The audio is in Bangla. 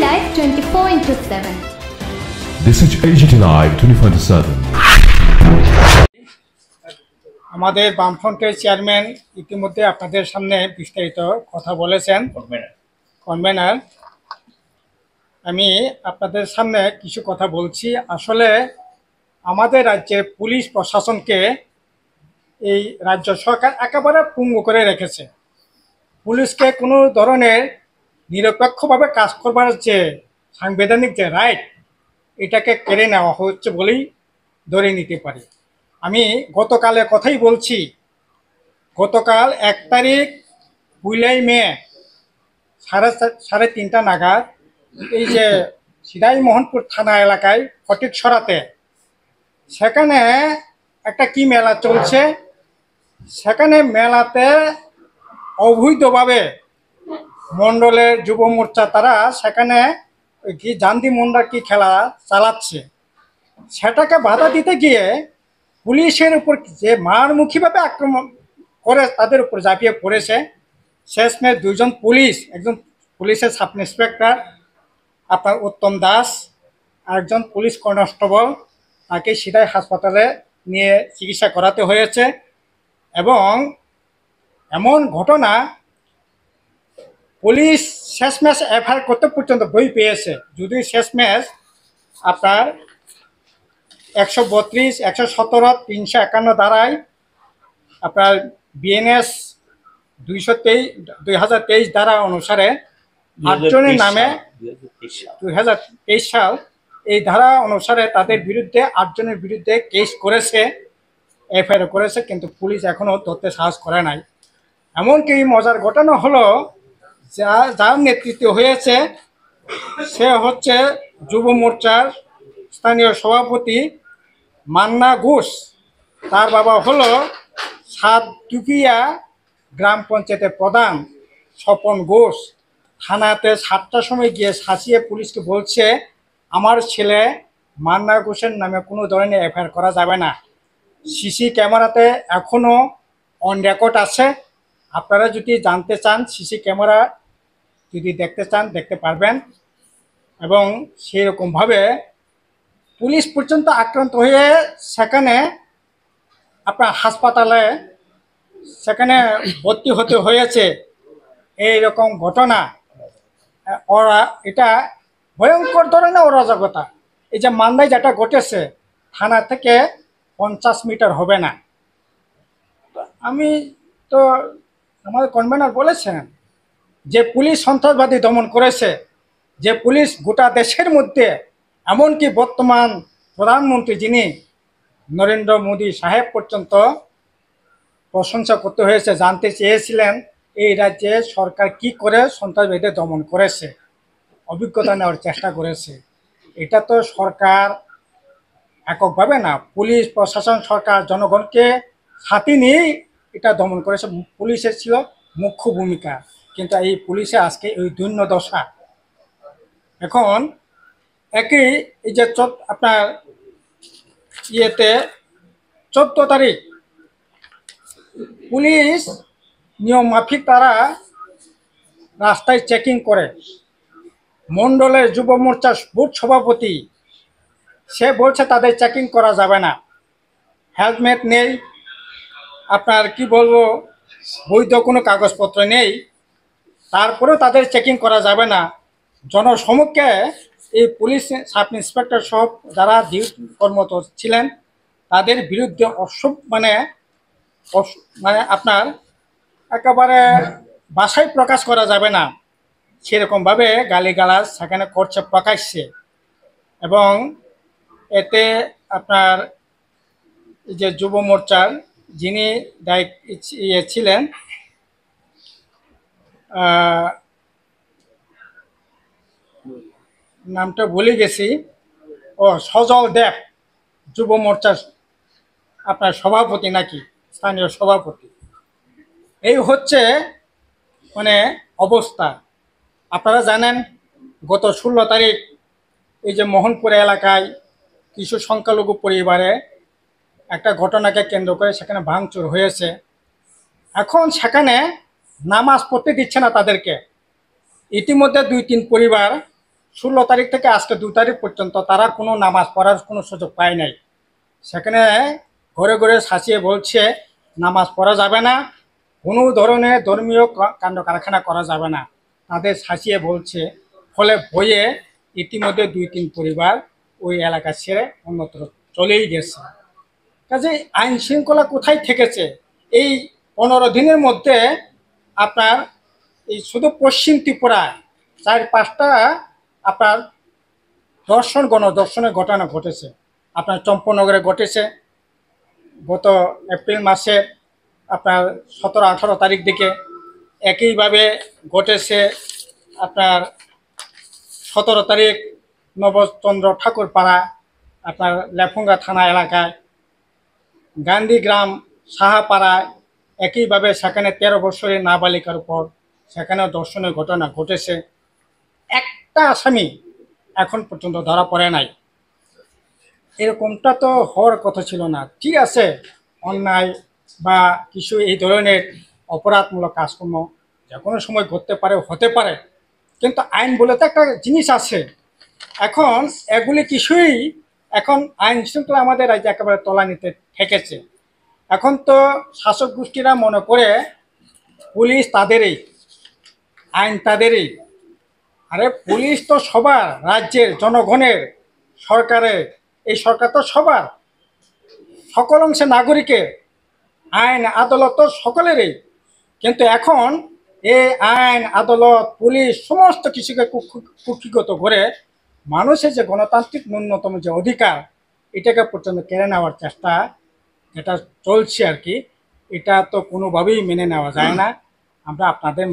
Live 24/7. This is AGT Live 24/7. আমাদের বামফ্রন্টের চেয়ারম্যান ইতিমধ্যে আপনাদের সামনে বিস্তারিত কথা বলেছেন। কনভেনার, আমি আপনাদের সামনে কিছু কথা বলছি। আসলে আমাদের রাজ্যের পুলিশ প্রশাসনকে এই রাজ্য সরকার একেবারে পঙ্গু করে রেখেছে। পুলিশকে কোনো ধরনের নিরপেক্ষভাবে কাজ করবার যে সাংবিধানিক যে রাইট, এটাকে কেড়ে নেওয়া হচ্ছে বলেই ধরে নিতে পারি। আমি গতকালের কথাই বলছি। গতকাল 1 তারিখ 2 মে 3:30 নাগাদ এই যে সিরাজমোহনপুর থানা এলাকায় ফটিকছড়াতে সেখানে একটা কি মেলা চলছে, সেখানে মেলাতে অবৈধভাবে মণ্ডলের যুব মোর্চা তারা সেখানে কি জান্দি মুন্ডার কি খেলা চালাচ্ছে, সেটাকে বাধা দিতে গিয়ে পুলিশের উপর যে মারমুখীভাবে আক্রমণ করে তাদের উপর ঝাঁপিয়ে পড়েছে। শেষমেশ 2 জন পুলিশ, একজন পুলিশের সাব ইন্সপেক্টর আপনার উত্তম দাস, আরেকজন পুলিশ কনস্টেবল, তাকে সিধাই হাসপাতালে নিয়ে চিকিৎসা করাতে হয়েছে। এবং এমন ঘটনা, পুলিশ শেষমেশ এফআইআর করতে পর্যন্ত বই পেয়েছে। যদি শেষমেশ আপনার 132, 117, 351 ধারায় আপনার বিএনএস 2023 ধারা অনুসারে 8 জনের নামে 2023 সাল এই ধারা অনুসারে তাদের বিরুদ্ধে 8 জনের বিরুদ্ধে কেস করেছে, এফআইআর করেছে, কিন্তু পুলিশ এখনও ধরতে সাহস করে নাই। এমনকি মজার ঘটনা হলো, যার নেতৃত্ব হয়েছে সে হচ্ছে যুব মোর্চার স্থানীয় সভাপতি মান্না ঘোষ। তার বাবা হলো সাতদুপিয়া গ্রাম পঞ্চায়েতের প্রধান স্বপন ঘোষ। থানাতে 7টার সময় গিয়ে শাসিয়ে পুলিশকে বলছে, আমার ছেলে মান্না ঘোষের নামে কোনো ধরনের এফআইআর করা যাবে না। সিসি ক্যামেরাতে এখনও অন রেকর্ড আছে। আপনারা যদি জানতে চান, সিসি ক্যামেরা যদি দেখতে চান দেখতে পারবেন। এবং সেরকমভাবে পুলিশ পর্যন্ত আক্রান্ত হয়ে সেখানে আপনার হাসপাতালে সেখানে ভর্তি হতে হয়েছে। এই রকম ঘটনা, ওরা এটা ভয়ঙ্কর ধরনের অরাজকতা। এই যে মান্দায় যেটা ঘটেছে, থানা থেকে 50 মিটার হবে না। আমি তো আমাদের কনভেনার বলেছেন যে পুলিশ সন্ত্রাসবাদী দমন করেছে, যে পুলিশ গোটা দেশের মধ্যে, এমনকি বর্তমান প্রধানমন্ত্রী যিনি নরেন্দ্র মোদী সাহেব পর্যন্ত প্রশংসা করতে হয়েছে, জানতে চেয়েছিলেন এই রাজ্যে সরকার কি করে সন্ত্রাসবাদীদের দমন করেছে, অভিজ্ঞতা নেওয়ার চেষ্টা করেছে। এটা তো সরকার এককভাবে না, পুলিশ প্রশাসন সরকার জনগণকে সাথে নিয়েই এটা দমন করেছে। পুলিশের ছিল মুখ্য ভূমিকা, কিন্তু এই পুলিশে আজকে এই দৈন্য দশা। এখন একই এই যে আপনার ইয়েতে 14 তারিখ পুলিশ নিয়ম মাফিক তারা রাস্তায় চেকিং করে। মণ্ডলের যুব মোর্চার বুথ সভাপতি সে বলছে তাদের চেকিং করা যাবে না, হেলমেট নেই, আপনার কি বলবো, বৈধ কোনো কাগজপত্র নেই, তারপরেও তাদের চেকিং করা যাবে না। জনসমক্ষে এই পুলিশ সাব ইন্সপেক্টর সহ যারা ডিউটি কর্মরত ছিলেন তাদের বিরুদ্ধে মানে আপনার একেবারে ভাষায় প্রকাশ করা যাবে না, সেরকমভাবে গালিগালাজ সেখানে করছে প্রকাশ্যে। এবং এতে আপনার যে যুব মোর্চার যিনি ছিলেন নামটা ভুলে গেছি, সজল দেব, যুব মোর্চার আপনার সভাপতি নাকি স্থানীয় সভাপতি। এই হচ্ছে মানে অবস্থা। আপনারা জানেন গত 16 তারিখ এই যে মোহনপুর এলাকায় কিছু সংখ্যালঘু পরিবারে একটা ঘটনাকে কেন্দ্র করে সেখানে ভাঙচুর হয়েছে। এখন সেখানে নামাজ পড়তে দিচ্ছে না তাদেরকে। ইতিমধ্যে 2-3 পরিবার 16 তারিখ থেকে আজকে 2 তারিখ পর্যন্ত তারা কোনো নামাজ পড়ার কোনো সুযোগ পায় নাই। সেখানে ঘরে ঘরে সাঁচিয়ে বলছে নামাজ পড়া যাবে না, কোনো ধরনের ধর্মীয় কাণ্ড কারখানা করা যাবে না, তাদের সাঁচিয়ে বলছে। ফলে ভয়ে ইতিমধ্যে 2-3 পরিবার ওই এলাকা ছেড়ে অন্যত্র চলেই গেছে। কাজে আইন শৃঙ্খলা কোথায় থেকেছে? এই 15 দিনের মধ্যে আপনার এই শুধু পশ্চিম ত্রিপুরায় 4-5টা আপনার গণধর্ষণের ঘটনা ঘটেছে। আপনার চম্পনগরে ঘটেছে গত এপ্রিল মাসে আপনার 17-18 তারিখ দিকে। একইভাবে ঘটেছে আপনার 17 তারিখ নবচন্দ্র ঠাকুর পাড়া আপনার লেফুঙ্গা থানা এলাকায়, গান্ধীগ্রাম সাহাপাড়ায় একইভাবে সেখানে 13 বছরের নাবালিকার উপর সেখানেও ধর্ষণের ঘটনা ঘটেছে। একটা আসামি এখন পর্যন্ত ধরা পড়ে নাই। এরকমটা তো হওয়ার কথা ছিল না। ঠিক আছে, অন্যায় বা কিছু এই ধরনের অপরাধমূলক কাজকর্ম যে কোনো সময় ঘটতে পারে, হতে পারে, কিন্তু আইন বলে তো একটা জিনিস আছে। এখন এগুলি কিছুই, এখন আইন শৃঙ্খলা আমাদের রাজ্যে একেবারে তলানিতে ঠেকেছে। এখন তো শাসক গোষ্ঠীরা মনে করে পুলিশ তাদেরই, আইন তাদেরই। আরে পুলিশ তো সবার, রাজ্যের, জনগণের, সরকারের। এই সরকার তো সবার, সকল অংশে নাগরিকের। আইন আদালত তো সকলেরই। কিন্তু এখন এই আইন আদালত পুলিশ সমস্ত কিছুকে কুক্ষিগত করে মানুষের যে গণতান্ত্রিক ন্যূনতম যে অধিকার, এটাকে পর্যন্ত কেড়ে নেওয়ার চেষ্টা যেটা চলছে আর কি, এটা তো কোনোভাবেই মেনে নেওয়া যায় না। আমরা আপনাদের